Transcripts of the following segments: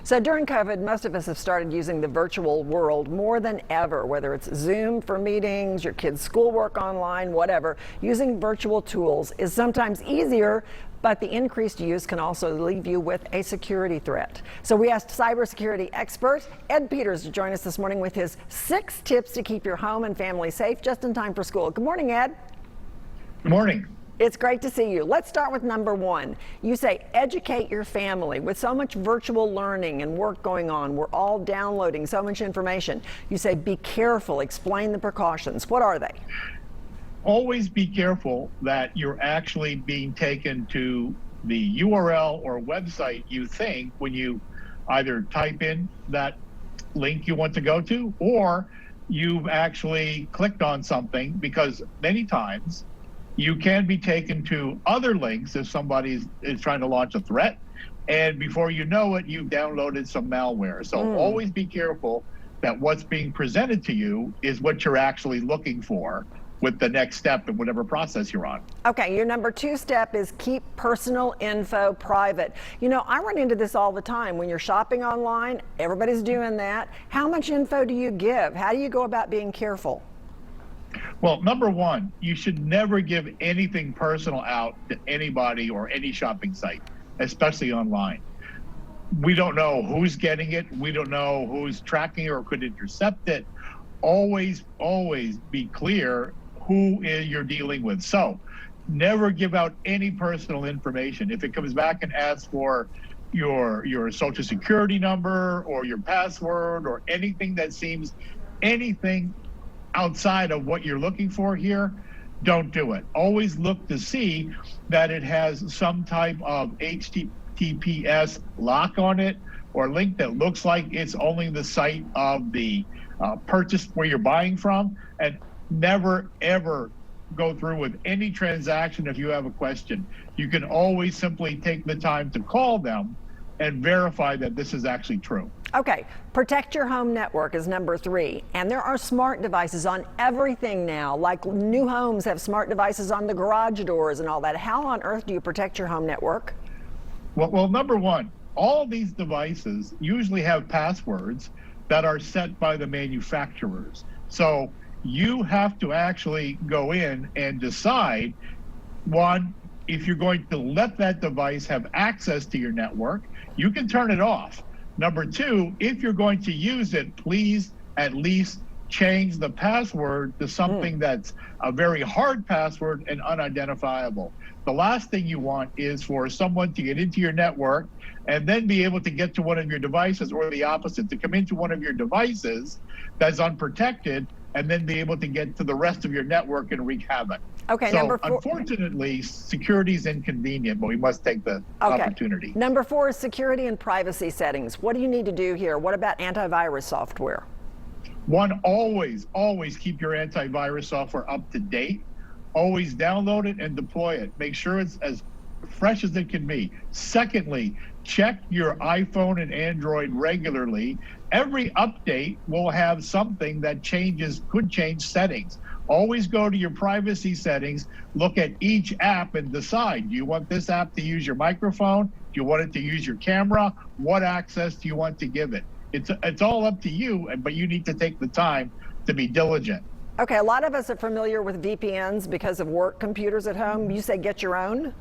So during COVID, most of us have started using the virtual world more than ever, whether it's Zoom for meetings, your kids' schoolwork online, whatever. Using virtual tools is sometimes easier, but the increased use can also leave you with a security threat. So we asked cybersecurity expert Ed Peters to join us this morning with his 6 tips to keep your home and family safe just in time for school. Good morning, Ed. Good morning. It's great to see you. Let's start with number 1. You say educate your family. With so much virtual learning and work going on, we're all downloading so much information. You say be careful, explain the precautions. What are they? Always be careful that you're actually being taken to the URL or website you think when you either type in that link you want to go to, or you've actually clicked on something, because many times you can be taken to other links if somebody is trying to launch a threat, and before you know it, you've downloaded some malware. So always be careful that what's being presented to you is what you're actually looking for with the next step in whatever process you're on. Okay, your number 2 step is keep personal info private. You know, I run into this all the time. When you're shopping online, everybody's doing that. How much info do you give? How do you go about being careful? Well, number 1, you should never give anything personal out to anybody or any shopping site, especially online. We don't know who's getting it. We don't know who's tracking it or could intercept it. Always be clear who you're dealing with. So never give out any personal information. If it comes back and asks for your social security number or your password or anything that seems anything outside of what you're looking for here, don't do it. Always look to see that it has some type of HTTPS lock on it or link that looks like it's only the site of the purchase where you're buying from, and never ever go through with any transaction if you have a question. You can always simply take the time to call them and verify that this is actually true. Okay, protect your home network is number 3. And there are smart devices on everything now, like new homes have smart devices on the garage doors and all that. How on earth do you protect your home network? Well, number 1, all these devices usually have passwords that are set by the manufacturers. So you have to actually go in and decide, 1, if you're going to let that device have access to your network, you can turn it off. Number 2, if you're going to use it, please at least change the password to something that's a very hard password and unidentifiable. The last thing you want is for someone to get into your network and then be able to get to one of your devices, or the opposite, to come into one of your devices that's unprotected and then be able to get to the rest of your network and wreak havoc. Okay, so number 4. Unfortunately, security is inconvenient, but we must take the opportunity. Number 4 is security and privacy settings. What do you need to do here? What about antivirus software? 1, always keep your antivirus software up to date. Always download it and deploy it. Make sure it's as fresh as it can be. Secondly, check your iPhone and Android regularly. Every update will have something that could change settings. Always go to your privacy settings, look at each app and decide, do you want this app to use your microphone? Do you want it to use your camera? What access do you want to give it? It's all up to you, but you need to take the time to be diligent. Okay, a lot of us are familiar with VPNs because of work computers at home. You say get your own?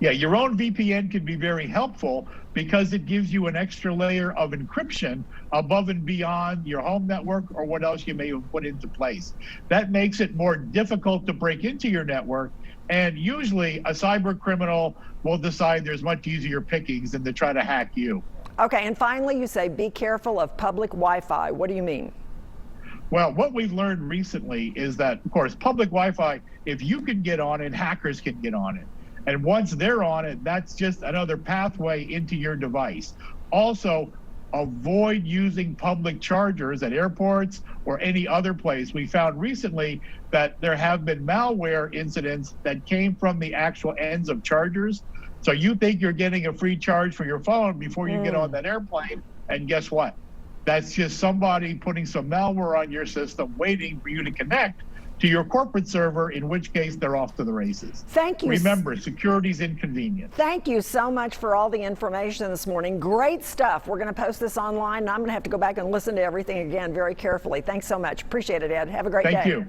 Yeah, your own VPN can be very helpful because it gives you an extra layer of encryption above and beyond your home network or what else you may have put into place. That makes it more difficult to break into your network, and usually a cyber criminal will decide there's much easier pickings than to try to hack you. Okay, and finally you say be careful of public Wi-Fi. What do you mean? Well, what we've learned recently is that, of course, public Wi-Fi, if you can get on it, hackers can get on it. And once they're on it, that's just another pathway into your device. Also, avoid using public chargers at airports or any other place. We found recently that there have been malware incidents that came from the actual ends of chargers. So you think you're getting a free charge for your phone before you get on that airplane, and guess what? That's just somebody putting some malware on your system waiting for you to connect to your corporate server, in which case they're off to the races. Thank you. Remember, security is inconvenient. Thank you so much for all the information this morning. Great stuff. We're going to post this online, and I'm going to have to go back and listen to everything again very carefully. Thanks so much. Appreciate it, Ed. Have a great day. Thank you.